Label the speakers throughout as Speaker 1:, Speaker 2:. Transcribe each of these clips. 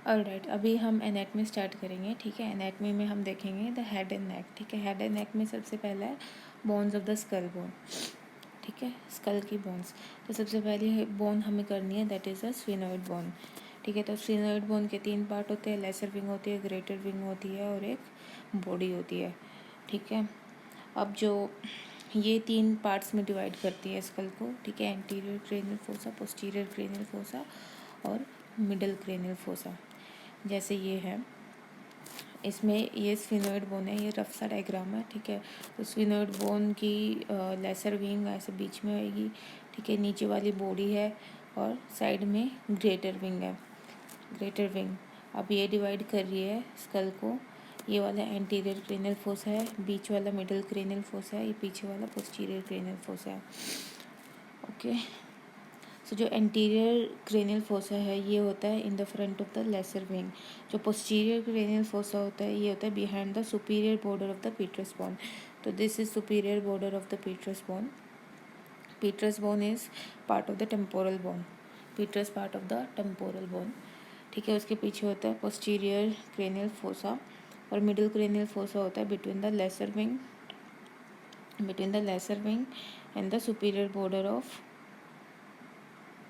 Speaker 1: Alright, अभी हम anatomy start करेंगे, ठीक है। एनाटमी में हम देखेंगे द हेड एंड नेक, ठीक है। हेड एंड नेक में सबसे पहला है bones of the skull bone, ठीक है, स्कल की बोन्स। तो सबसे पहली बोन हमें करनी है, that is the sphenoid bone, ठीक है। तो स्फिनोइड बोन के 3 पार्ट होते हैं, लेसर विंग होती है, ग्रेटर विंग होती है और एक बॉडी होती है, ठीक है। अब जो ये 3 पार्ट्स में डिवाइड करती है स्कल को, ठीक है, anterior cranial fossa, posterior cranial fossa और मिडल क्रेनियल फोसा। जैसे ये है, इसमें ये स्फिनोइड बोन है, ये रफ सा डायग्राम है, ठीक है। तो स्फिनोइड बोन की लेसर विंग ऐसे बीच में आएगी, ठीक है, नीचे वाली बॉडी है और साइड में ग्रेटर विंग है, ग्रेटर विंग। अब ये डिवाइड कर रही है स्कल को, ये वाला एंटीरियर क्रेनियल फोसा है, बीच वाला मिडल क्रेनियल फोसा है, ये पीछे वाला पोस्टीरियर क्रेनियल फोसा है, ओके। सो जो एंटीरियर क्रेनियल फोसा है ये होता है in the front of the lesser wing. जो पोस्टीरियर क्रेनियल फोसा होता है ये होता है behind the superior border of the petrous bone. तो this is superior border of the petrous bone. Petrous bone is part of the temporal bone, petrous part of the temporal bone, ठीक है। उसके पीछे होता है पोस्टीरियर क्रेनियल फोसा और middle cranial fossa होता है between the lesser wing, between the lesser wing and the superior border of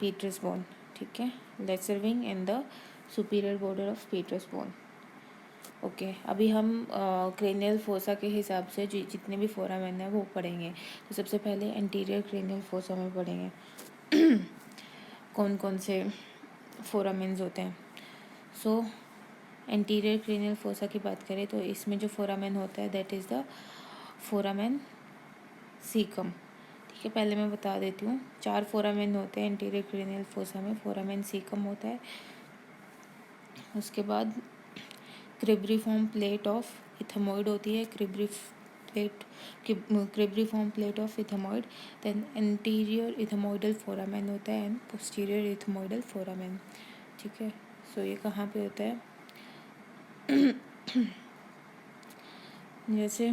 Speaker 1: petrous bone, ठीक है, lesser wing and the superior border of petrous bone, okay. अभी हम cranial fossa के हिसाब से जितने भी फोरामेन हैं वो पढ़ेंगे। तो सबसे पहले एंटीरियर क्रेनियल फोसा में पढ़ेंगे कौन कौन से फोरामेन्स होते हैं। सो एंटीरियर क्रेनियल फोसा की बात करें तो इसमें जो फोरामेन होता है that is the foramen caecum, ठीक है। पहले मैं बता देती हूँ, 4 फोरामेन होते हैं एंटीरियर क्रेनियल फोसा में। फोरामेन सीकम होता है, उसके बाद क्रिब्रिफॉर्म प्लेट ऑफ इथेमॉइड होती है, cribriform plate of ethmoid. Then anterior ethmoidal foramen होता है एंड पोस्टीरियर इथेमॉइडल फोरामेन, ठीक है। सो ये कहाँ पे होता है जैसे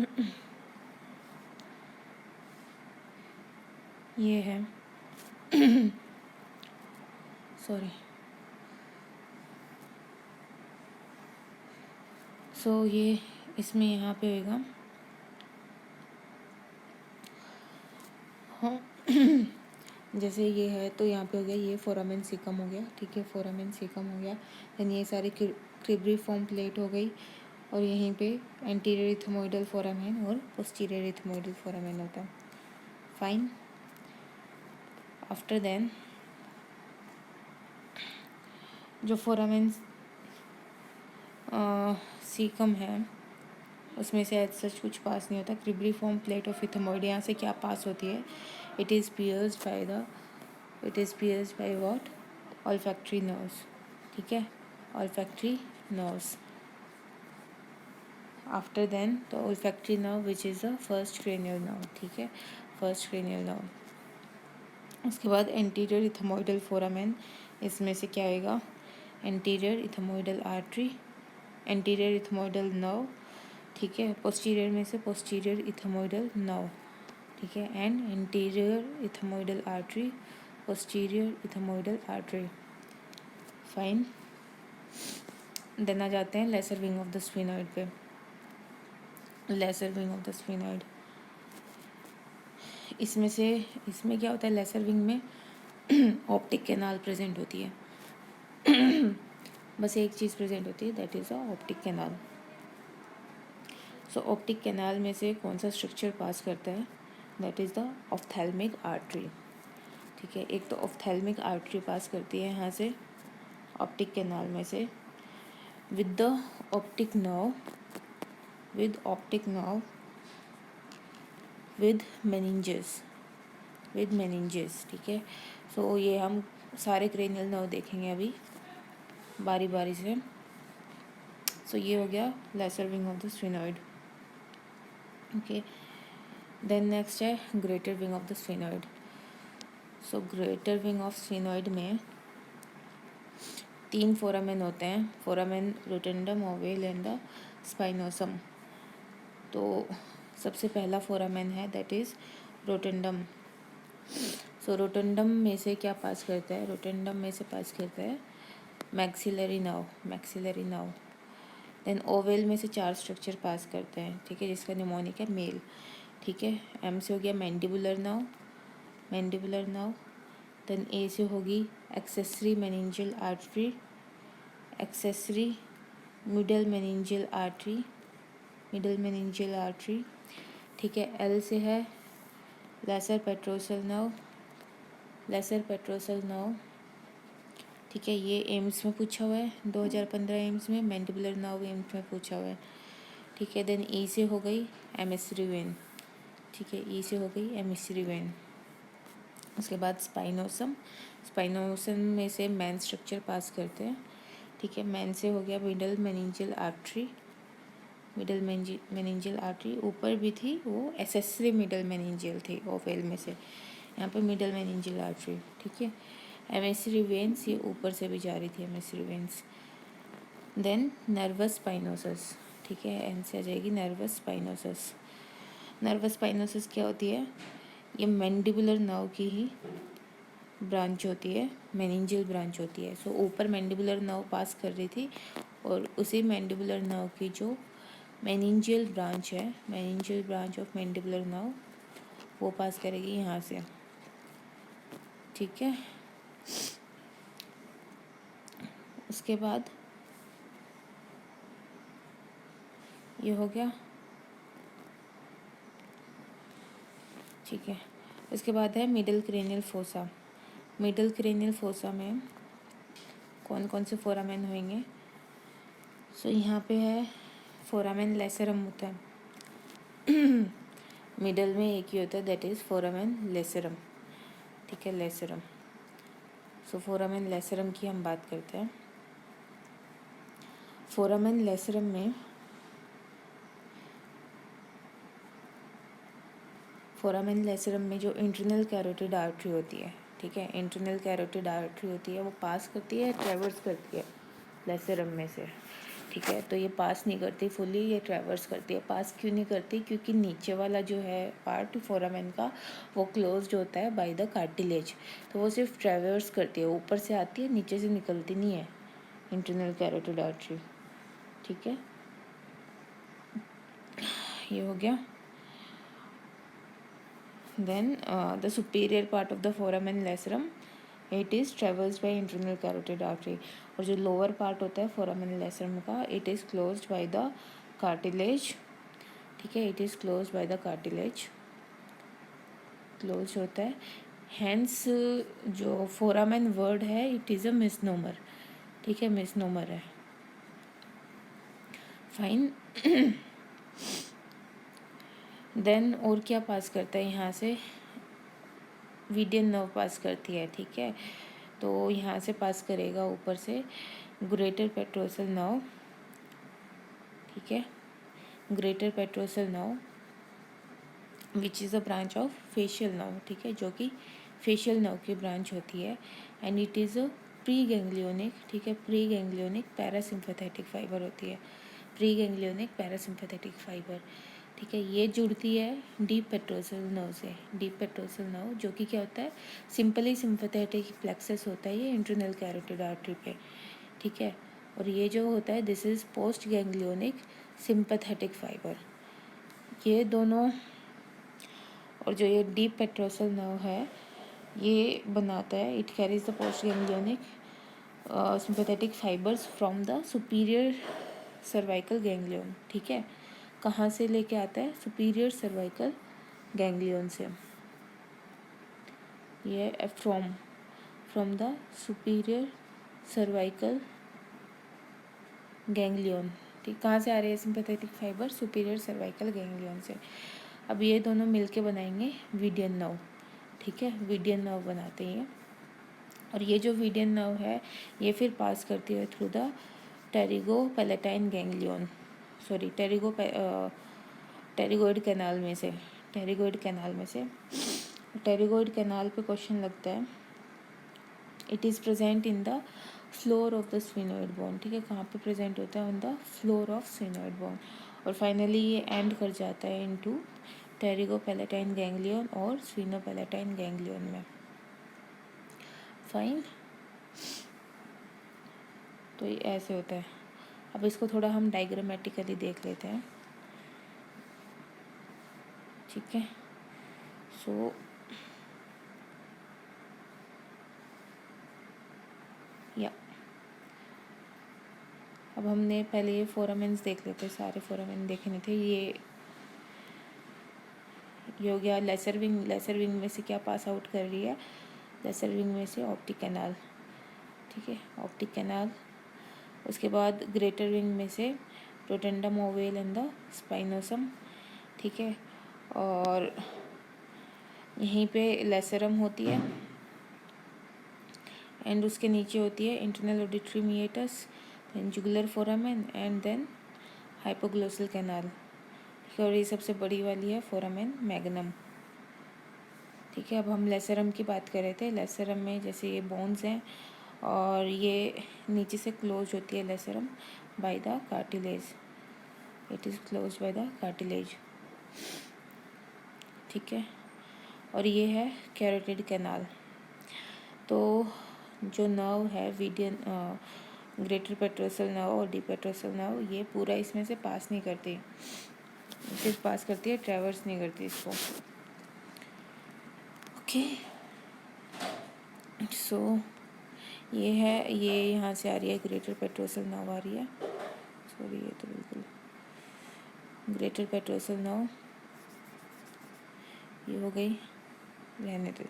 Speaker 1: ये है सॉरी, सो ये इसमें यहाँ पे होगा, हाँ जैसे ये है तो यहाँ पे हो गया, ये फोरामेन सीकम हो गया, ठीक है, फोरामेन सीकम हो गया। देन ये सारी क्रिब्रिफॉर्म प्लेट हो गई और यहीं पे एंटीरियर इथेमॉइडल फोरामेन और पोस्टीरियर इथेमॉइडल फोरामेन होता है, फाइन। आफ्टर देन जो फोरामेन सीकम है उसमें से एज सच कुछ पास नहीं होता। क्रिब्रिफॉर्म प्लेट ऑफ इथेमॉइड यहाँ से क्या पास होती है, it is pierced by what, olfactory nerves, ठीक है, ऑल्फैक्टरी नर्व्स। आफ्टर देन तो olfactory nerve which is the first cranial nerve, ठीक है, फर्स्ट क्रेनियल नर्व। उसके बाद एंटीरियर इथेमॉइडल फोरामेन, इसमें से क्या आएगा, anterior ethmoidal artery, anterior इथेमॉइडल nerve, ठीक है, पोस्टीरियर में से पोस्टीरियर इथेमॉइडल नर्व, ठीक है, and anterior ethmoidal artery, posterior ethmoidal artery, fine. Then आ जाते हैं lesser wing of the sphenoid पे। Lesser wing of the sphenoid, इसमें क्या होता है, लेसर विंग में ऑप्टिक कैनाल प्रेजेंट होती है बस एक चीज़ प्रेजेंट होती है, that is a optic canal. So optic canal में से कौन सा स्ट्रक्चर पास करता है, that is the ophthalmic artery, ठीक है। एक तो ऑप्थेल्मिक आर्टरी पास करती है यहाँ से ऑप्टिक कैनाल में से with the optic nerve, with optic nerve with meninges, with meninges, ठीक है। सो ये हम सारे क्रेनियल नर्व देखेंगे अभी बारी बारी से। सो ये हो गया lesser wing of the sphenoid, okay. Then next है greater wing of the sphenoid. So greater wing of sphenoid में 3 फोरामेन होते हैं, foramen rotundum, ovale and the spinosum. तो सबसे पहला फोरामेन है दैट इज़ रोटेंडम। सो रोटेंडम में से क्या पास करता है, रोटेंडम में से पास करता है मैक्सिलरी नर्व। देन ओवेल में से 4 स्ट्रक्चर पास करते हैं, ठीक है, जिसका निमोनिक है मेल, ठीक है। एम से हो गया मैंडिबुलर नर्व। देन ए से होगी accessory meningeal middle meningeal artery, ठीक है। एल से है लेसर पेट्रोसल नर्व, ठीक है। ये एम्स में पूछा हुआ है 2015 एम्स में, मैंडिबुलर नर्व एम्स में पूछा हुआ है, ठीक है। देन ई से हो गई एमिसरी वेन, ठीक है, ई से हो गई एमिसरी वेन। उसके बाद स्पाइनोसम में से मेन स्ट्रक्चर पास करते हैं, ठीक है। मेन से हो गया मिडल मेनिंजियल आर्टरी, ऊपर भी थी वो एसेसरी मिडल मेनिंजियल थी ओवेल में से, यहाँ पे मिडल मेनिंजियल आर्टरी, ठीक है। एमिसरी वेन्स ये ऊपर से भी जा रही थी एमिसरी वेन्स। देन नर्वस स्पाइनोसस, ठीक है, एन से आ जाएगी नर्वस स्पाइनोसस क्या होती है, ये मैंडिबुलर नर्व की ही ब्रांच होती है, मेनिंजियल ब्रांच होती है। सो ऊपर मैंडिबुलर नर्व पास कर रही थी और उसी मैंडिबुलर नर्व की जो मेनिंजियल ब्रांच है, meningeal branch of mandibular nerve, वो पास करेगी यहाँ से, ठीक है। उसके बाद ये हो गया, ठीक है। इसके बाद है मिडल क्रेनियल फोसा में कौन कौन से फोरामेन होंगे। सो यहाँ पे है फोरामेन लेसरम होता है मिडल में एक ही होता है, दैट इज़ फोरामेन लेसरम, ठीक है, लेसरम। सो फोरामेन लेसरम की हम बात करते हैं। फोरामेन लेसरम में जो इंटरनल कैरोटिड आर्टरी होती है, ठीक है, इंटरनल कैरोटिड आर्टरी होती है, वो पास करती है, ट्रैवर्स करती है लेसरम में से, ठीक है। तो ये पास नहीं करती फुली, ये ट्रैवर्स करती है। पास क्यों नहीं करती, क्योंकि नीचे वाला जो है पार्ट फोरामेन का वो क्लोज्ड होता है बाय द कार्टिलेज, तो वो सिर्फ ट्रैवर्स करती है, ऊपर से आती है, नीचे से निकलती नहीं है इंटरनल कैरोटिड आर्टरी, ठीक है। ये हो गया। Then the superior part of the foramen lacerum, it is traversed by internal carotid artery, और जो लोअर पार्ट होता है फोरामेन लेसरम का, it is closed by the cartilage, ठीक है, it is closed by the cartilage, close होता है। Hence जो फोरामेन वर्ड है, इट इज़ अ मिसनोमर, ठीक है, मिसनोमर है, फाइन। देन और क्या पास करता है यहाँ से, वीडियन नर्व पास करती है, ठीक है। तो यहाँ से पास करेगा ऊपर से ग्रेटर पेट्रोसल नर्व, ठीक है, greater petrosal nerve which is a branch of facial nerve, ठीक है, जो कि फेशियल नर्व की ब्रांच होती है। And it is a pre ganglionic, ठीक है, प्री गैंग्लियोनिक पैरासिम्पैथेटिक फाइबर होती है, प्री गैंग्लियोनिक पैरासिम्पैथेटिक फाइबर, ठीक है। ये जुड़ती है डीप पेट्रोसल नर्व से, डीप पेट्रोसल नर्व जो कि क्या होता है, सिंपली सिम्पैथेटिक प्लेक्सस होता है ये इंटरनल कैरोटिड आर्टरी पे, ठीक है। और ये जो होता है, this is post ganglionic sympathetic fibre, ये दोनों। और जो ये डीप पेट्रोसल नर्व है, ये बनाता है, it carries the post ganglionic sympathetic fibres from the superior cervical ganglion, ठीक है। कहाँ से लेके आता है, सुपीरियर सर्वाइकल गैंग्लियन से, ये from the superior cervical ganglion, ठीक, कहाँ से आ रहे हैं sympathetic fibre, superior cervical ganglion से। अब ये दोनों मिलके बनाएंगे वीडियन नर्व, ठीक है, वीडियन नर्व बनाते हैं। और ये जो वीडियन नर्व है, ये फिर पास करती है through the pterygopalatine ganglion, sorry pterygoid canal में से, टेरिगोइड कैनाल पे क्वेश्चन लगता है। It is present in the floor of the sphenoid bone, ठीक है, कहाँ पे प्रेजेंट होता है, on the floor of sphenoid bone. और फाइनली ये एंड कर जाता है इनटू टेरिगोपैलेटाइन गैंग्लियन और स्फिनोपैलेटाइन गैंग्लियन में, फाइन। तो ये ऐसे होता है। अब इसको थोड़ा हम डायग्रामेटिकली देख लेते हैं, ठीक है। सो या अब हमने पहले ये फोरामेन्स देख लेते, सारे फोरामेन देखे नहीं थे। ये हो गया लेसर विंग। लेसर विंग में से क्या पास आउट कर रही है? लेसर विंग में से ऑप्टिक कैनाल, ठीक है, ऑप्टिक कैनाल। उसके बाद ग्रेटर विंग में से रोटेंडम ओवेल एंड द स्पाइनोसम, ठीक है। और यहीं पे लेसरम होती है एंड उसके नीचे होती है internal auditory meatus, then jugular foramen and then hypoglossal canal, ठीक है। और ये सबसे बड़ी वाली है फोरामेन मैग्नम, ठीक है। अब हम लेसरम की बात कर रहे थे। लेसरम में जैसे ये बोन्स हैं और ये नीचे से क्लोज होती है lacerum by the cartilage, it is close by the cartilage, ठीक है। और ये है कैरोटिड कैनाल। तो जो नर्व है वीडियन, ग्रेटर पेट्रोसल नर्व और डीप पेट्रोसल नर्व, ये पूरा इसमें से पास नहीं करती, सिर्फ पास करती है, ट्रैवर्स नहीं करती इसको, ओके। सो ये है, ये यहाँ से आ रही है ग्रेटर पेट्रोसल नर्व आ रही है, सॉरी ये तो बिल्कुल ग्रेटर पेट्रोसल नर्व ये हो गई, रहने दो,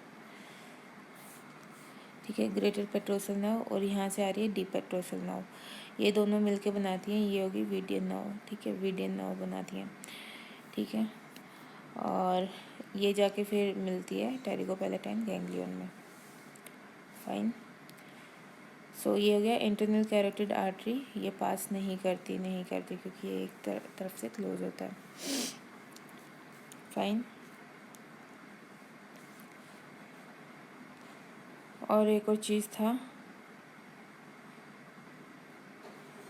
Speaker 1: ठीक है। ग्रेटर पेट्रोसल नर्व और यहाँ से आ रही है डीप पेट्रोसल नर्व, ये दोनों मिलके बनाती हैं, ये होगी वीडियन नर्व, ठीक है, वीडियन नर्व बनाती हैं, ठीक है। और ये जाके फिर मिलती है टेरिगोपैलेटाइन गैंग्लियन में, फाइन। सो ये हो गया इंटरनल कैरोटिड आर्टरी, ये पास नहीं करती क्योंकि ये एक तरफ से क्लोज होता है, फाइन। और एक और चीज़ था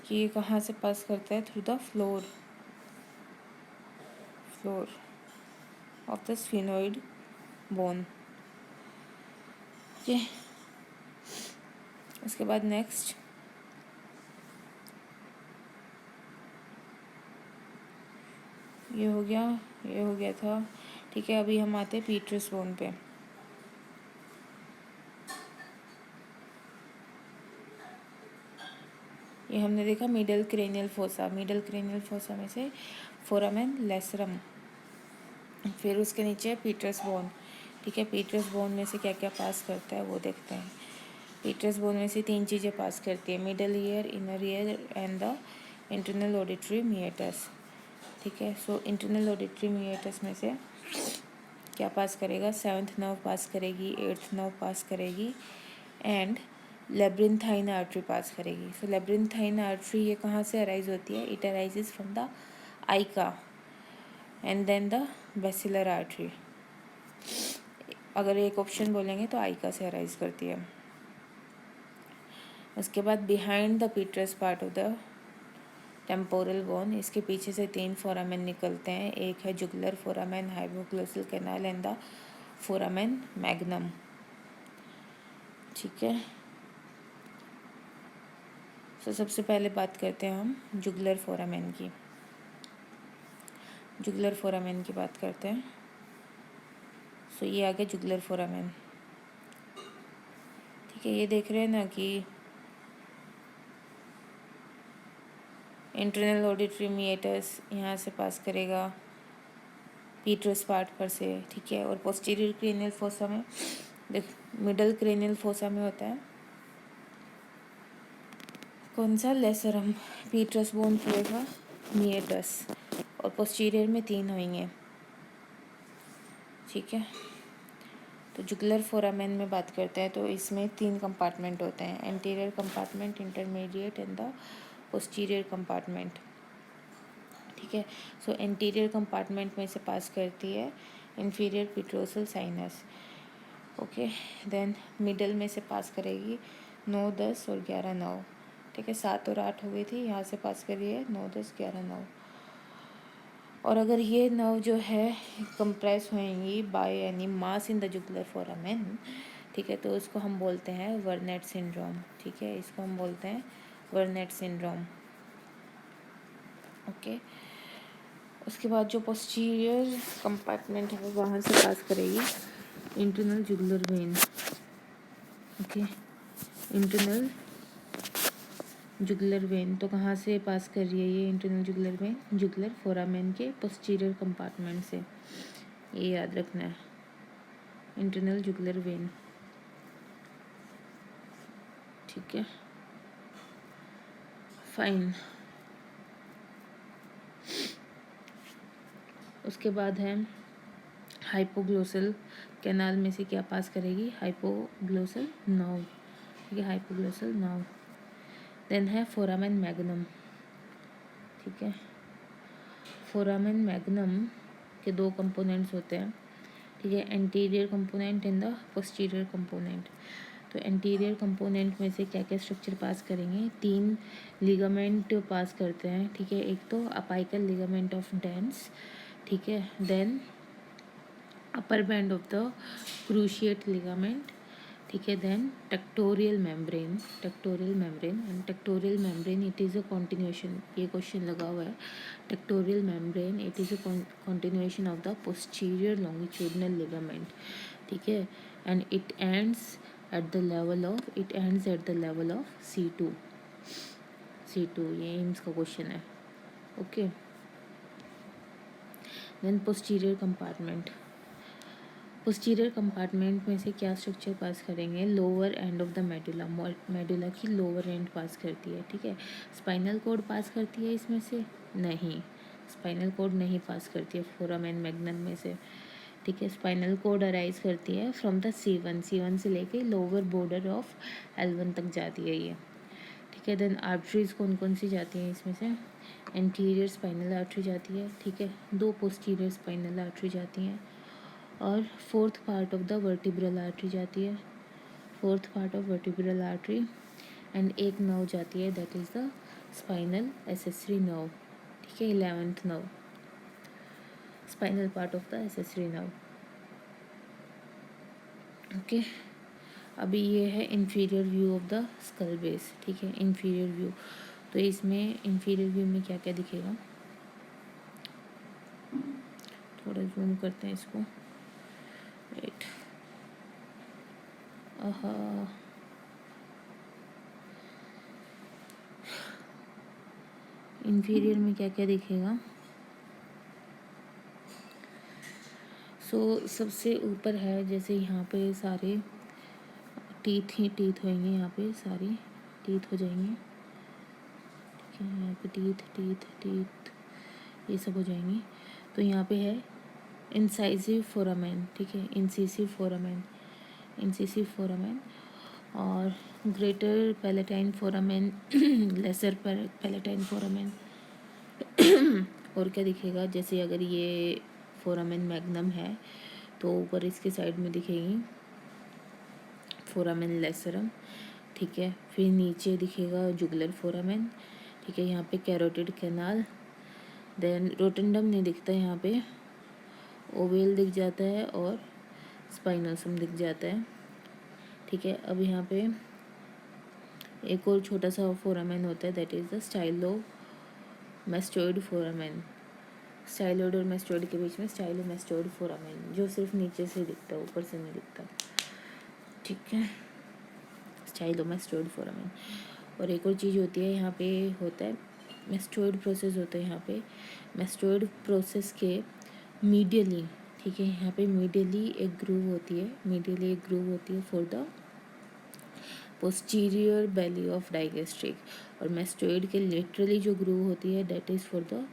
Speaker 1: कि ये कहाँ से पास करता है? Through the floor of the sphenoid bone, ठीक है। उसके बाद नेक्स्ट ये हो गया था, ठीक है। अभी हम आते हैं पीट्रस बोन पे। ये हमने देखा मिडल क्रेनियल फोसा में से फोरामेन लेसरम, फिर उसके नीचे है पीट्रस बोन, ठीक है। पीट्रस बोन में से क्या क्या पास करता है वो देखते हैं। पीट्रस बोन में से 3 चीज़ें पास करती है, middle ear, inner ear and the internal auditory meatus, ठीक है। सो इंटरनल ऑडिटरी मीएटस में से क्या पास करेगा? 7th नर्व पास करेगी, 8th नर्व पास करेगी एंड लेब्रिंथाइन आर्टरी पास करेगी। सो लेब्रिंथाइन आर्टरी ये कहाँ से अराइज होती है? It arises from the AICA and then the basilar artery. अगर एक ऑप्शन बोलेंगे तो आइका से अराइज करती है। उसके बाद behind the petrous part of the temporal bone, इसके पीछे से 3 फोरामेन निकलते हैं। एक है jugular foramen, hypoglossal canal and the foramen magnum, ठीक है। तो सबसे पहले बात करते हैं हम जुगुलर फोरामेन की। जुगुलर फोरामेन की बात करते हैं। सो ये आ गया जुगुलर फोरामेन, ठीक है। ये देख रहे हैं ना कि इंटरनल ऑडिटरी मीएटस यहाँ से पास करेगा पीट्रस पार्ट पर से, ठीक है। और पोस्टीरियर क्रेनियल फोसा में देख, मिडल क्रेनियल फोसा में होता है कौन सा? लेसरम, पीट्रस बोन पड़ेगा मीएटस, और पोस्टीरियर में 3 होंगे, ठीक है। तो जुगुलर फोरामेन में बात करते हैं तो इसमें 3 कंपार्टमेंट होते हैं, anterior compartment, intermediate and the posterior compartment, ठीक है। सो एंटीरियर कंपार्टमेंट में से पास करती है inferior petrosal sinus, okay. Then middle में से पास करेगी 9, 10 और 11 9, ठीक है। 7 और 8 हो गई थी, यहाँ से पास करी है 9, 10, 11 9। और अगर ये नर्व जो है कंप्रेस होएंगी by any mass in the jugular foramen, ठीक है, तो उसको हम बोलते हैं वर्नेट सिंड्रोम, ठीक है। इसको हम बोलते हैं वर्नेट सिंड्रोम। ओके, उसके बाद जो पोस्टीरियर कंपार्टमेंट है वहाँ से पास करेगी internal jugular vein. Okay, internal jugular vein तो कहाँ से पास कर रही है ये internal jugular vein? Jugular foramen के पोस्टीरियर कंपार्टमेंट से, ये याद रखना है, इंटरनल जुगुलर वेन। ठीक है, फाइन। उसके बाद है हाइपोग्लोसल कैनाल में से क्या पास करेगी? Hypoglossal nerve. ठीक है, हाइपोग्लोसल नर्व। देन है फोरामेन मैग्नम। ठीक है, फोरामेन मैग्नम के दो कंपोनेंट्स होते हैं। ठीक है, anterior component and the posterior component. तो एंटीरियर कंपोनेंट में से क्या क्या स्ट्रक्चर पास करेंगे? 3 लिगामेंट पास करते हैं। ठीक है, एक तो अपाइकल लिगामेंट ऑफ डेंस। ठीक है, then upper band of the cruciate ligament. ठीक है, then tectorial membrane and tectorial membrane it is a continuation, ये क्वेश्चन लगा हुआ है। Tectorial membrane it is a continuation of the posterior longitudinal ligament. ठीक है, and it ends at the level of C2। ये AIIMS का question है। Okay, then posterior compartment में से क्या स्ट्रक्चर पास करेंगे? Lower end of the medulla की लोअर एंड पास करती है। ठीक है, स्पाइनल कॉर्ड पास करती है इसमें से? नहीं, स्पाइनल कॉर्ड नहीं पास करती है फोरामेन मैग्नम में से। ठीक है, स्पाइनल कॉर्ड अराइज करती है फ्रॉम द C1 से लेके लोअर बॉर्डर ऑफ L1 तक जाती है ये। ठीक है, देन आर्टरीज कौन कौन सी जाती हैं इसमें से? एंटीरियर स्पाइनल आर्टरी जाती है। ठीक है, 2 पोस्टीरियर स्पाइनल आर्टरी जाती हैं और 4th part of the vertebral artery जाती है। 4th part of vertebral artery and एक नर्व जाती है, that is the spinal accessory nerve. ठीक है, 11th nerve, spinal part of the accessory nerve. Okay, अभी ये है inferior view of the skull base. ठीक है, इंफीरियर व्यू, तो इसमें इंफीरियर व्यू में क्या क्या दिखेगा? थोड़ा जूम करते हैं इसको। राइट, इंफीरियर में क्या क्या दिखेगा? सबसे ऊपर है, जैसे यहाँ पे सारे टीथ होंगे, यहाँ पे सारी टीथ हो जाएंगे। ठीक है, यहाँ पे टीथ ये सब हो जाएंगी। तो यहाँ पे है इंसाइसिव फोरामेन। ठीक है, इंसिसिव फोरामेन और greater palatine foramen, lesser palatine foramen. और क्या दिखेगा? जैसे अगर ये फोरामेन मैग्नम है तो ऊपर इसके साइड में दिखेगी फोरामेन लेसरम। ठीक है, फिर नीचे दिखेगा जुगुलर फोरामेन। ठीक है, यहाँ पे कैरोटिड कैनाल, देन रोटेंडम नहीं दिखता यहाँ पे, ओवेल दिख जाता है और स्पाइनोसम दिख जाता है। ठीक है, अब यहाँ पे एक और छोटा सा फोरामेन होता है, that is the stylomastoid foramen. Styloid और मेस्टोइड के बीच में स्टाइलोमेस्टोइड फोरामेन, जो सिर्फ नीचे से दिखता है, ऊपर से नहीं दिखता। ठीक है, स्टाइलोमेस्टोइड फोरामेन। और एक और चीज़ होती है, यहाँ पे होता है मेस्टोइड प्रोसेस होता है यहाँ पे। मेस्टोइड प्रोसेस के मीडियली, ठीक है, यहाँ पे मीडियली एक ग्रूव होती है for the posterior belly of digastric, और मेस्टोइड के लेटरली जो ग्रूव होती है that is for the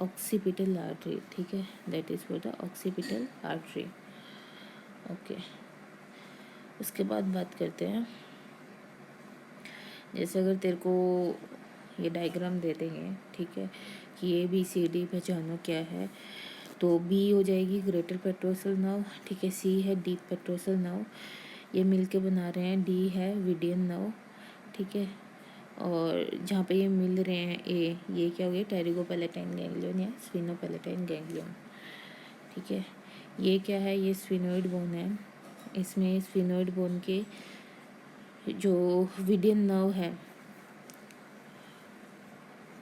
Speaker 1: occipital artery. ठीक है, that is for the occipital artery. Okay, उसके बाद बात करते हैं, जैसे अगर तेरे को ये डायग्राम दे देंगे, ठीक है, कि ABCD पहचानो क्या है, तो B हो जाएगी ग्रेटर पेट्रोसल नर्व। ठीक है, C है डीप पेट्रोसल नर्व, ये मिलके बना रहे हैं D है विडियन नर्व। ठीक है, और जहाँ पे ये मिल रहे हैं A, ये क्या हो गया? टेरिगोपैलेटाइन गैंग्लियन या स्फिनोपैलेटाइन गैंग्लियन। ठीक है, ये क्या है? ये स्फिनोइड बोन है। इसमें स्फिनोइड बोन के जो विडियन नर्व है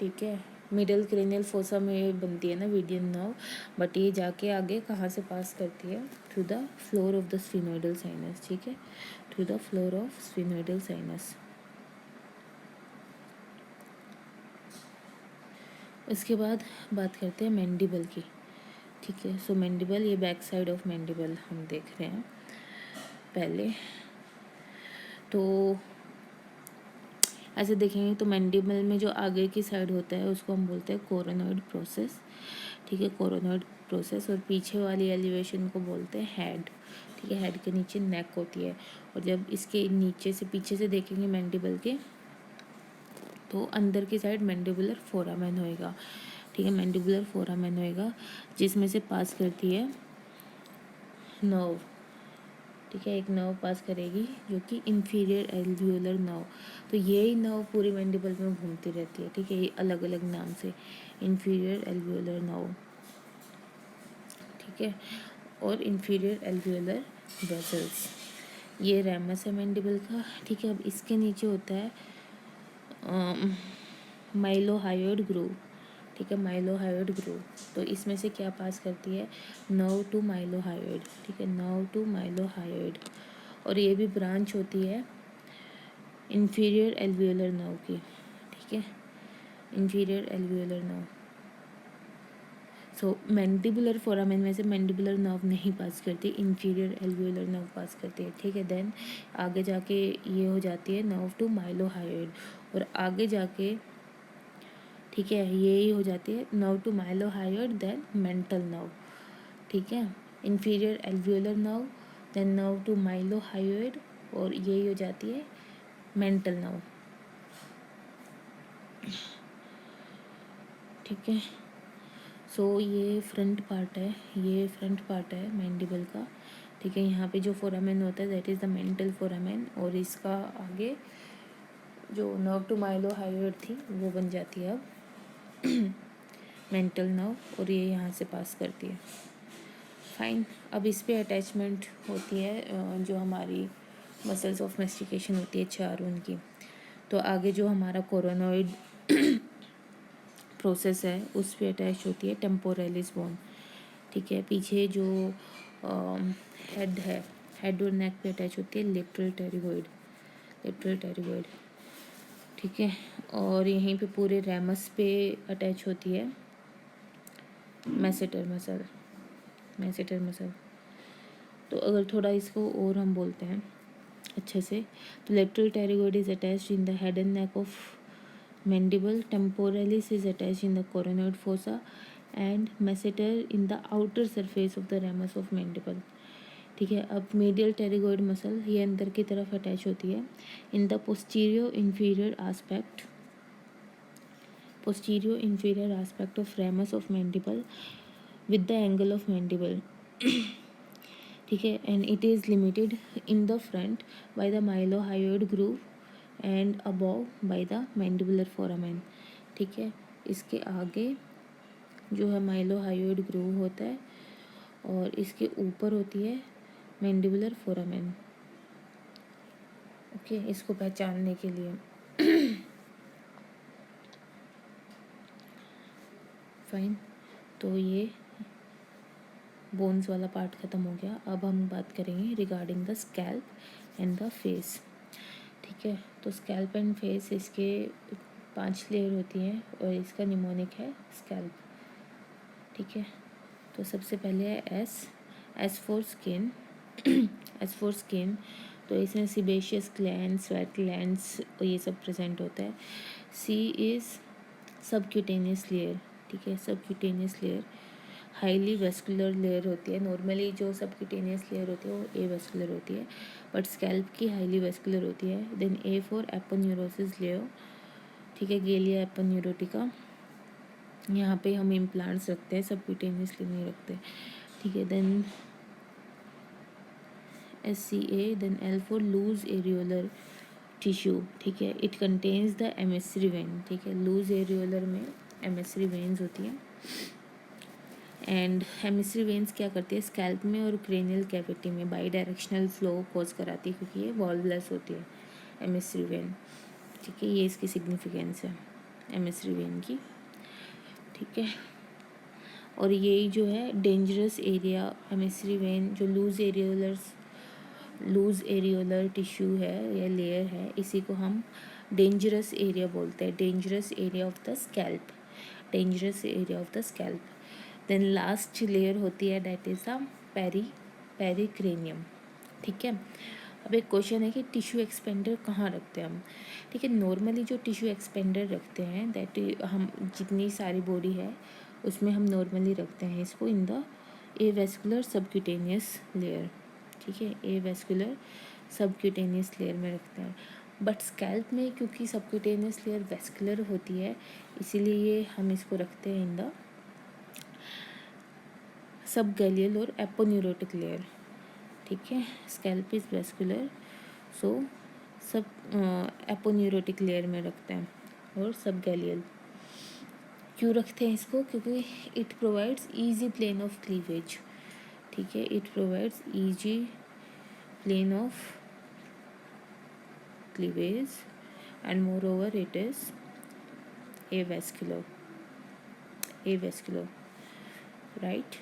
Speaker 1: ठीक है, मिडल क्रेनियल फोसा में बनती है ना मीडियन नर्व, बट ये जाके आगे कहाँ से पास करती है, through the floor of the sphenoidal sinus, ठीक है, through the floor of sphenoidal sinus. इसके बाद बात करते हैं मैंडिबल की, ठीक है। सो मैंडिबल, ये बैक साइड ऑफ मैंडिबल हम देख रहे हैं पहले। तो ऐसे देखेंगे तो मैंडिबल में जो आगे की साइड होता है उसको हम बोलते हैं कोरोनॉइड प्रोसेस, ठीक है, कोरोनॉइड प्रोसेस। और पीछे वाली एलिवेशन को बोलते हैं हेड, ठीक है, हेड के नीचे नेक होती है। और जब इसके नीचे से पीछे से देखेंगे मैंडिबल के, तो अंदर की साइड मैंडिबुलर फोरामेन होएगा, ठीक है, मैंडिबुलर फोरामेन होएगा, जिसमें से पास करती है नर्व, ठीक है, एक नर्व पास करेगी जो कि इंफीरियर एल्वियोलर नर्व। तो यही नर्व पूरी मैंडिबल में घूमती रहती है, ठीक है, ये अलग अलग नाम से, इंफीरियर एल्वियोलर नर्व, ठीक है। और इंफीरियर एल्वियोलर वेसल्स, ये रैमस है मैंडिबल का, ठीक है। अब इसके नीचे होता है माइलोहायोइड ग्रूव, ठीक है, माइलोहायोइड ग्रूव। तो इसमें से क्या पास करती है, नर्व टू माइलोहायोइड, ठीक है, नर्व टू माइलोहायोइड। और ये भी ब्रांच होती है इंफीरियर एल्वियोलर नर्व की, ठीक है, इंफीरियर एल्वियोलर नर्व। सो मैंडिबुलर फोरामेन में से मैंडिबुलर नर्व नहीं पास करती, इंफीरियर एल्वियोलर नर्व पास करती है, ठीक है। देन आगे जाके ये हो जाती है नर्व टू माइलोहायोइड, और आगे जाके, ठीक है, यही हो जाती है nerve to mylohyoid, then mental nerve, ठीक है, inferior alveolar nerve, then nerve to mylohyoid, और यही हो जाती है मेंटल नर्व, ठीक है। सो ये फ्रंट पार्ट है, ये फ्रंट पार्ट है मैंडिबल का, ठीक है। यहाँ पे जो फोरामेन होता है that is the mental foramen, और इसका आगे जो नर्व टू माइलोहायोइड थी वो बन जाती है अब मेंटल नर्व, और ये यहाँ से पास करती है, फाइन। अब इस पे अटैचमेंट होती है जो हमारी मसल्स ऑफ मेस्टिकेशन होती है चार उनकी। तो आगे जो हमारा कोरोनॉइड प्रोसेस है उस पे अटैच होती है टेम्पोरेलिस बोन, ठीक है। पीछे जो हेड है, हेड और नेक पे अटैच होती है लेटरल टेरिगोइड, लेटरल टेरिगोइड, ठीक है। और यहीं पे पूरे रैमस पे अटैच होती है मैसेटर मसल, मैसेटर मसल। तो अगर थोड़ा इसको और हम बोलते हैं अच्छे से, तो lateral pterygoid is attached in the head and neck of mandible, temporalis is attached in the coronoid fossa, and masseter in the outer surface of the ramus of mandible, ठीक है। अब मीडियल टेरिगोइड मसल ये अंदर की तरफ attach होती है in the posterior inferior aspect, posterior inferior aspect of ramus of mandible with the angle of mandible, ठीक है। And it is limited in the front by the mylohyoid groove and above by the mandibular foramen, ठीक है। इसके आगे जो है माइलोहायोइड groove होता है, और इसके ऊपर होती है मैंडिबुलर फोरामेन, ओके, इसको पहचानने के लिए फाइन। तो ये बोन्स वाला पार्ट ख़त्म हो गया। अब हम बात करेंगे regarding the scalp and the face, ठीक है। तो स्कैल्प एंड फेस, इसके 5 लेयर होती हैं, और इसका निमोनिक है स्कैल्प, ठीक है। तो सबसे पहले है S for skin, S for skin, तो इसमें सिबेशियस ग्लैंड, स्वेट ग्लैंड्स ये सब प्रेजेंट होता है। सी इज़ सबक्यूटेनियस लेयर, ठीक है, subcutaneous layer highly vascular layer होती है। नॉर्मली जो सबक्यूटेनियस लेयर होती है वो ए वेस्कुलर होती है, बट स्कैल्प की हाईली वेस्कुलर होती है। Then a for aponeurosis layer, ठीक है, गेलिया एपोन्यूरोटिका, यहाँ पे हम इम्प्लांट्स रखते हैं, सबक्यूटेनियसली नहीं रखते, ठीक है। देन SCA, देन L for loose areolar tissue, ठीक है, it contains the emissary vein, ठीक है, लूज एरियोलर में एमेसरी वेन्स होती हैं। एंड हेमिस्ट्री वेन्स क्या करती है, स्कैल्प में और क्रेनियल कैविटी में बाई डायरेक्शनल फ्लो कॉज कराती है, क्योंकि ये वॉल्वलेस होती है हेमिस्ट्री वेन, ठीक है, ये इसकी सिग्निफिकेंस है एमिसरी वेन की, ठीक है। और यही जो है डेंजरस एरिया एमिसरी वेन, जो लूज एरियोलर टिश्यू है या लेयर है, इसी को हम डेंजरस एरिया बोलते हैं, dangerous area of the scalp, dangerous area of the scalp. Then last layer होती है दैट इज़ द पेरिक्रेनियम, ठीक है। अब एक क्वेश्चन है कि टिश्यू एक्सपेंडर कहाँ रखते हैं हम, ठीक है। नॉर्मली जो टिश्यू एक्सपेंडर रखते हैं दैट हम जितनी सारी बॉडी है उसमें हम नॉर्मली रखते हैं इसको in the avascular subcutaneous layer, ठीक है, एवेस्कुलर सबक्यूटेनियस लेयर में रखते हैं। बट स्कैल्प में क्योंकि सबक्यूटेनियस लेयर वेस्कुलर होती है इसीलिए हम इसको रखते हैं इन द सब गैलियल और एपोन्यूरोटिक लेयर, ठीक है। स्कैल्प इज वेस्कुलर, सो सब एपोन्यूरोटिक लेयर में रखते हैं और सब गैलियल। क्यों रखते हैं इसको, क्योंकि it provides easy plane of cleavage, ठीक है, it provides easy plane of cleavage and moreover it is avascular, right?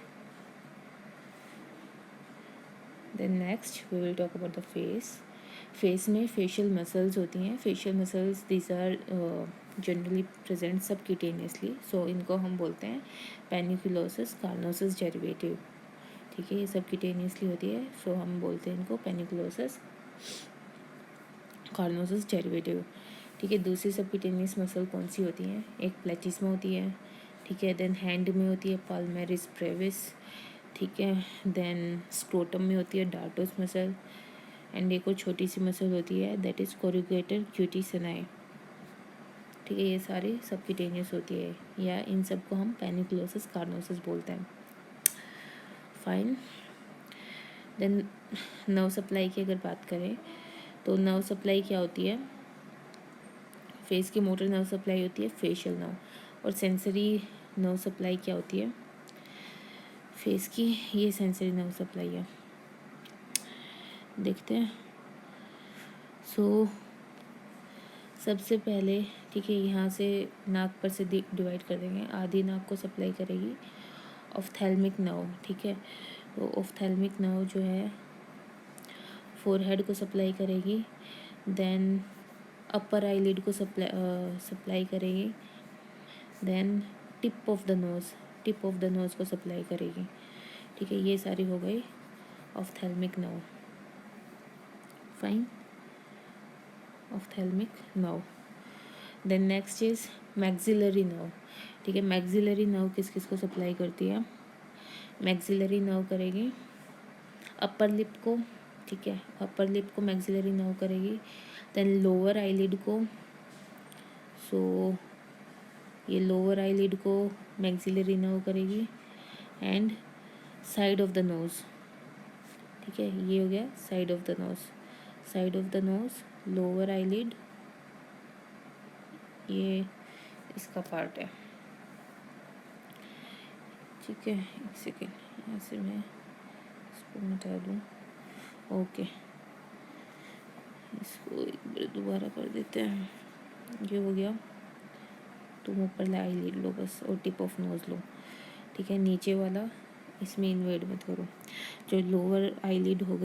Speaker 1: Then next we will talk about the face में फेशियल मसल्स होती हैं, facial muscles this are generally present subcutaneously, so इनको हम बोलते हैं पेनिकुलोसिस कार्नोसिस derivative, ठीक है, ये सबक्यूटेनियसली होती है, सो हम बोलते हैं इनको पेनिकुलोसिस कार्नोसिस डेरिवेटिव, ठीक है। दूसरी सबक्यूटेनियस मसल कौन सी होती हैं, एक प्लेटिस्मा होती है, ठीक है। देन हैंड में होती है पाल्मेरिस ब्रेविस, ठीक है। देन स्क्रोटम में होती है डार्टोस मसल, एंड एक और छोटी सी मसल होती है दैट इज़ कोरुगेटर क्यूटी सनाई, ठीक है। ये सारी सबक्यूटेनियस होती है, या इन सब को हम पेनिकुलोसिस कार्नोसिस बोलते हैं, फाइन। देन नर्व सप्लाई की अगर बात करें तो नर्व सप्लाई क्या होती है, फेस की मोटर नर्व सप्लाई होती है फेशियल नर्व, और सेंसरी नर्व सप्लाई क्या होती है फेस की, ये सेंसरी नर्व सप्लाई है, देखते हैं। सो सबसे पहले, ठीक है, यहाँ से नाक पर से डिवाइड कर देंगे, आधी नाक को सप्लाई करेगी ऑफ्थेल्मिक नर्व, ठीक है। तो ऑफ्थेल्मिक नर्व जो है फोरहेड को सप्लाई करेगी, देन अपर आईलिड को सप्लाई करेगी, then tip of the nose को सप्लाई करेगी, ठीक है। ये सारी हो गई ophthalmic nerve, fine, ophthalmic nerve. Then next is maxillary nerve, ठीक है। मैक्सिलरी नर्व किस किस को सप्लाई करती है, मैक्सिलरी नर्व करेगी अपर लिप को, ठीक है, अपर लिप को मैक्सिलरी नर्व करेगी, देन लोअर आईलिड को, सो ये लोअर आईलिड को मैक्सिलरी नर्व करेगी, and side of the nose, ठीक है, ये हो गया side of the nose, lower eyelid, ये इसका पार्ट है, ठीक है। एक सेकेंड, यहाँ से मैं इसको मिटा दूँ, ओके, इसको एक बार दोबारा कर देते हैं, ये हो गया। तुम ऊपर ला आईलिड लो बस, और टिप ऑफ नोज़ लो, ठीक है। नीचे वाला इसमें इन्वेड मत करो, जो लोअर आईलिड हो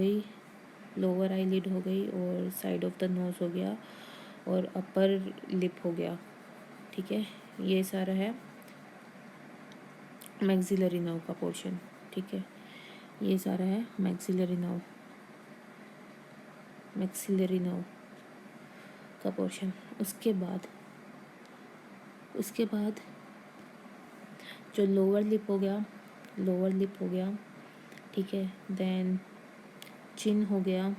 Speaker 1: गई और साइड ऑफ द नोज़ हो गया और अपर लिप हो गया, ठीक है। ये सारा है मैक्सिलरी नर्व का पोर्शन, ठीक है, ये सारा है मैक्सिलरी नर्व का पोर्शन। उसके बाद जो लोअर लिप हो गया, ठीक है, देन चिन हो गया,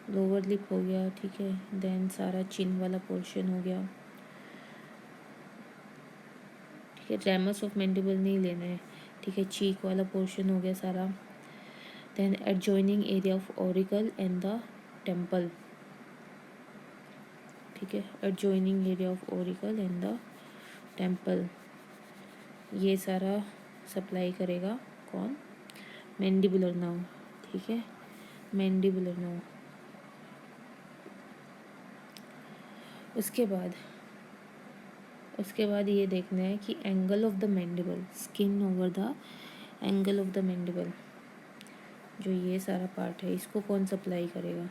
Speaker 1: लोअर लिप हो गया, ठीक है, देन सारा चिन वाला पोर्शन हो गया, ठीक है। रैमस ऑफ मैंडिबल नहीं लेना है, ठीक है, चीक वाला पोर्शन हो गया सारा, then adjoining area of auricle and the temple, ठीक है, adjoining area of auricle and the temple, ये सारा सप्लाई करेगा कौन, मैंडिबुलर नर्व, ठीक है, मैंडिबुलर नर्व। उसके बाद ये देखना है कि angle of the mandible, skin over the angle of the mandible, जो ये सारा पार्ट है इसको कौन सप्लाई करेगा,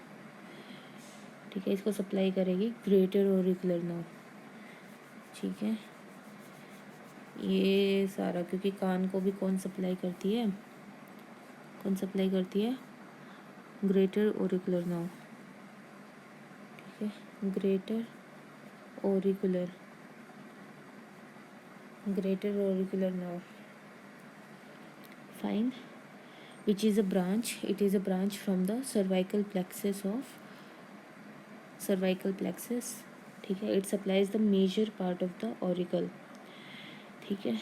Speaker 1: ठीक है, इसको सप्लाई करेगी ग्रेटर ऑरिकुलर नर्व, ठीक है। ये सारा क्योंकि कान को भी कौन सप्लाई करती है, ग्रेटर ऑरिकुलर नर्व, ठीक है, greater auricular nerve, fine, which is a branch, it is a branch from the cervical plexus, ठीक है, it supplies the major part of the auricle, ठीक है।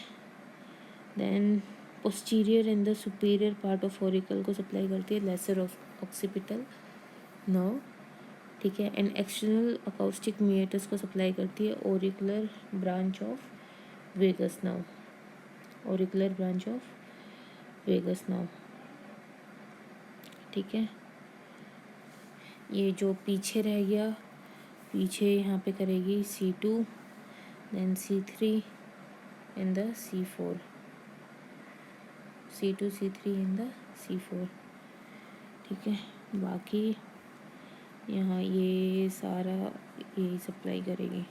Speaker 1: then posterior and the superior part of auricle को supply करती है lesser occipital nerve, ठीक है, and external acoustic मीएटस को सप्लाई करती है auricular branch of vagus nerve, ठीक है। ये जो पीछे रह गया, पीछे यहाँ पे करेगी C2 then C3 and the C4, C2 C3 and the C4, ठीक है। बाकी यहाँ ये सारा यही सप्लाई करेगी,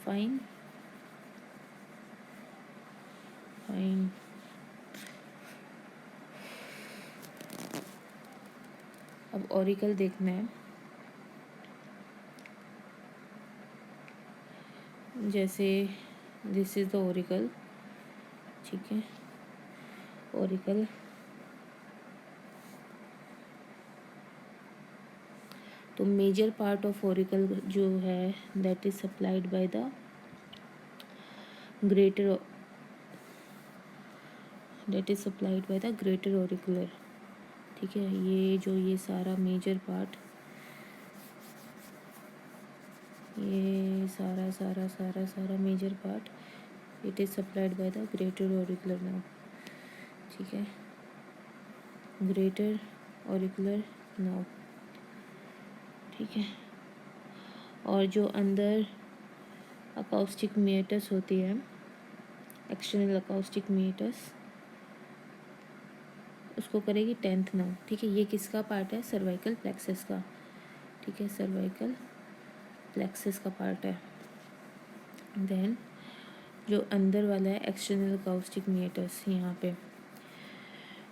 Speaker 1: फाइन। अब ऑरिकल देखना है, जैसे दिस इज द ऑरिकल, ठीक है, ऑरिकल तो मेजर पार्ट ऑफ ऑरिकल जो है that is supplied by the greater auricular, ठीक है। ये सारा मेजर पार्ट, ये सारा major part it is supplied by the greater auricular nerve, ठीक है, ग्रेटर ऑरिकुलर नर्व, ठीक है। और जो अंदर अकाउस्टिक मीएटस होती है, एक्सटर्नल अकाउस्टिक मीएटस, उसको करेगी 10th नर्व, ठीक है। ये किसका पार्ट है, सर्वाइकल प्लेक्सस का, ठीक है, सर्वाइकल प्लेक्सस का पार्ट है। देन जो अंदर वाला है एक्सटर्नल अकाउस्टिक मीएटस यहाँ पे,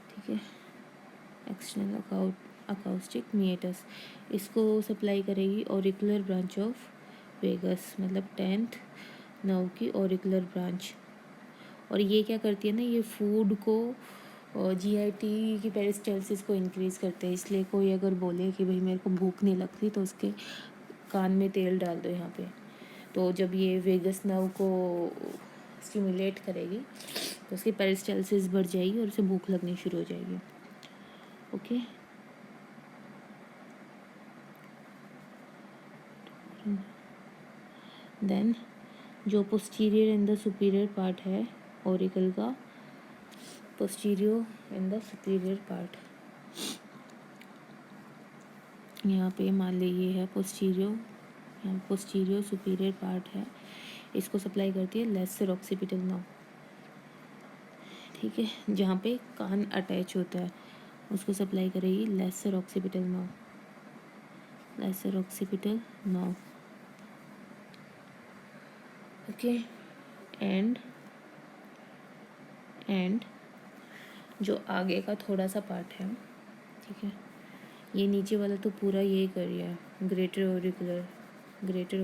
Speaker 1: ठीक है, एक्सटर्नल अकाउस्टिक मीएटस, इसको सप्लाई करेगी ऑरिकुलर ब्रांच ऑफ वेगस, मतलब 10th नर्व की ऑरिकुलर ब्रांच। और ये क्या करती है ना, ये फूड को GIT की पेरिस्टाल्सिस को इंक्रीज़ करते हैं, इसलिए कोई अगर बोले कि भाई मेरे को भूख नहीं लगती तो उसके कान में तेल डाल दो यहाँ पे, तो जब ये वेगस नर्व को स्टिमुलेट करेगी तो उसकी पेरिस्टाल्सिस बढ़ जाएगी और उसे भूख लगनी शुरू हो जाएगी, ओके। देन जो posterior and the superior part है ऑरिकल का, posterior and the superior part, यहाँ पे मान लीजिए है पोस्टीरियर, यहाँ पोस्टीरियर सुपीरियर पार्ट है, इसको सप्लाई करती है लेसर ऑक्सीपिटल नर्व, ठीक है, जहाँ पे कान अटैच होता है उसको सप्लाई करेगी lesser occipital nerve, okay. And जो आगे का थोड़ा सा पार्ट है, ठीक है, ये नीचे वाला तो पूरा यही कर रहा है, ग्रेटर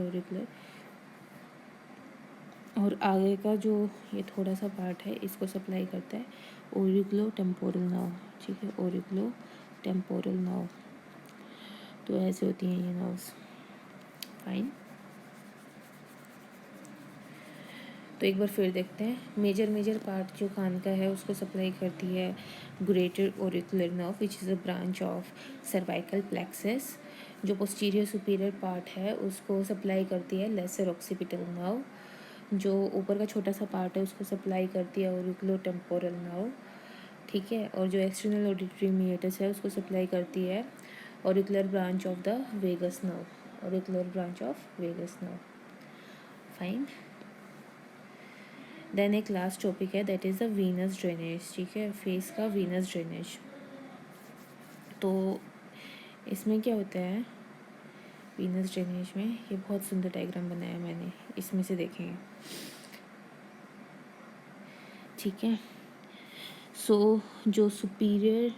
Speaker 1: ऑरिकुलर, और आगे का जो ये थोड़ा सा पार्ट है इसको सप्लाई करता है ऑरिकुलो टेम्पोरल नर्व, ठीक है, ऑरिकुलो टेम्पोरल नर्व। तो ऐसे होती हैं ये नर्व्स, फाइन। तो एक बार फिर देखते हैं, मेजर पार्ट जो कान का है उसको सप्लाई करती है greater auricular nerve which is a branch of cervical plexus. जो पोस्टीरियर सुपीरियर पार्ट है उसको सप्लाई करती है लेसर ऑक्सीपिटल नर्व। जो ऊपर का छोटा सा पार्ट है उसको सप्लाई करती है ऑरिकुलो टेम्पोरल नर्व, ठीक है। और जो एक्सटर्नल ऑडिटरी मीएटस है उसको सप्लाई करती है auricular branch of the vagus nerve, auricular branch of vagus nerve. Fine. Then एक लास्ट टॉपिक है that is the venous drainage, ठीक है, फेस का वीनस ड्रेनेज। तो इसमें क्या होता है वीनस ड्रेनेज में, ये बहुत सुंदर डायग्राम बनाया है मैंने, इसमें से देखेंगे, ठीक है। सो जो सुपीरियर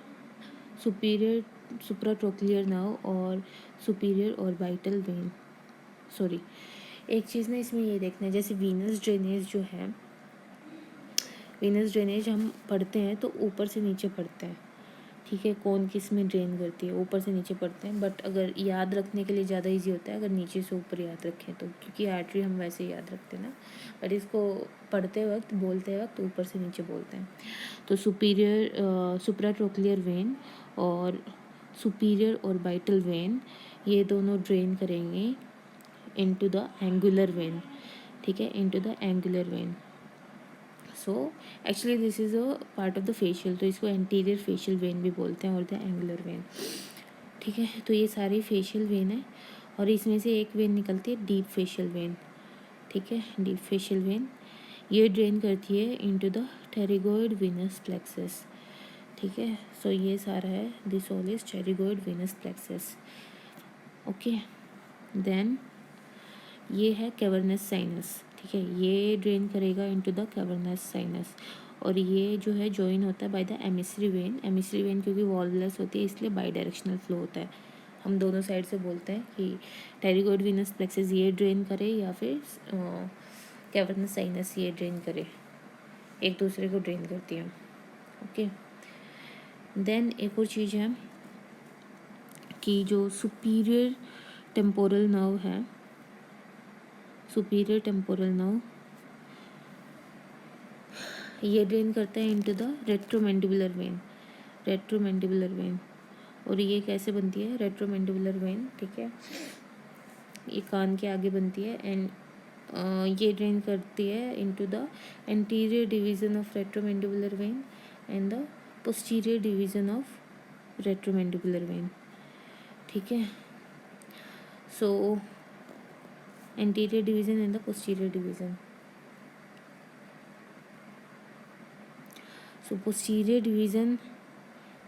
Speaker 1: सुप्राट्रोक्लियर नर्व और सुपीरियर ऑर्बिटल वेन, सॉरी एक चीज़ ना इसमें ये देखना है, जैसे वीनस ड्रेनेज जो है, वीनस ड्रेनेज हम पढ़ते हैं तो ऊपर से नीचे पढ़ते हैं, ठीक है, कौन किस में ड्रेन करती है, ऊपर से नीचे पढ़ते हैं, बट अगर याद रखने के लिए ज़्यादा इजी होता है अगर नीचे से ऊपर याद रखें तो, क्योंकि आर्टरी हम वैसे ही याद रखते हैं ना, बट इसको पढ़ते वक्त बोलते वक्त ऊपर से नीचे बोलते हैं। तो सुपीरियर सुप्राट्रोक्लियर वेन और सुपीरियर ऑर्बिटल वेन, ये दोनों ड्रेन करेंगे इनटू द एंगुलर वेन, ठीक है, into the angular when. So actually this is a part of the facial, तो इसको एंटीरियर फेशियल वेन भी बोलते हैं और द एंगुलर वेन, ठीक है। तो ये सारी फेशियल वेन है और इसमें से एक वेन निकलती है डीप फेशियल वेन, ठीक है, डीप फेशियल वेन, ये ड्रेन करती है into the pterygoid venous plexus, ठीक है। सो ये सारा है, this all is pterygoid venous plexus, okay. Then ये है कैवर्नस साइनस, ठीक है, ये ड्रेन करेगा इनटू द कैवर्नस साइनस, और ये जो है जॉइन होता है by the emissary when, emissary when क्योंकि वॉल्वलेस होती है इसलिए बाई डायरेक्शनल फ्लो होता है, हम दोनों साइड से बोलते हैं कि टेरिगोइड वेनस प्लेक्सस ये ड्रेन करे या फिर कैवर्नस साइनस ये ड्रेन करे, एक दूसरे को ड्रेन करती है, ओके। देन एक और चीज़ है कि जो सुपीरियर टेम्पोरल नर्व है, सुपीरियर टेम्पोरल नर्व ये ड्रेन करता है इनटू द रेट्रोमैंडिबुलर वेन, रेट्रोमैंडिबुलर वेन, और ये कैसे बनती है रेट्रोमैंडिबुलर वेन, ठीक है, ये कान के आगे बनती है एंड ये ड्रेन करती है into the anterior division of retromandibular vein and the posterior division of retromandibular vein, ठीक है। So anterior division and the posterior division, so posterior division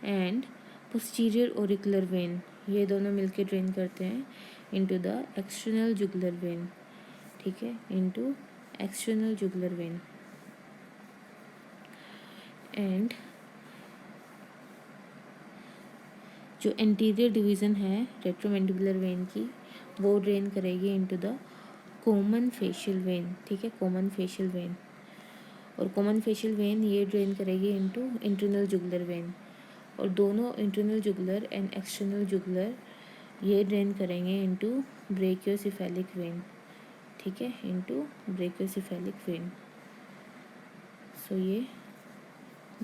Speaker 1: and posterior auricular vein ये दोनों मिलके ड्रेन करते हैं into the external jugular vein, ठीक है, into external jugular vein, and जो एंटीरियर डिवीज़न है रेट्रोमैंडिबुलर वेन की वो ड्रेन करेगी into the common facial vein, ठीक है, कॉमन फेशियल वेन, और कॉमन फेशियल वेन ये ड्रेन करेगी इनटू इंटरनल जुगुलर वेन, और दोनों internal jugular and external jugular ये ड्रेन करेंगे इनटू ब्रेकियोसेफेलिक वेन, ठीक है, इनटू ब्रेकियोसेफेलिक वेन। सो ये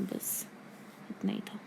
Speaker 1: बस इतना ही था।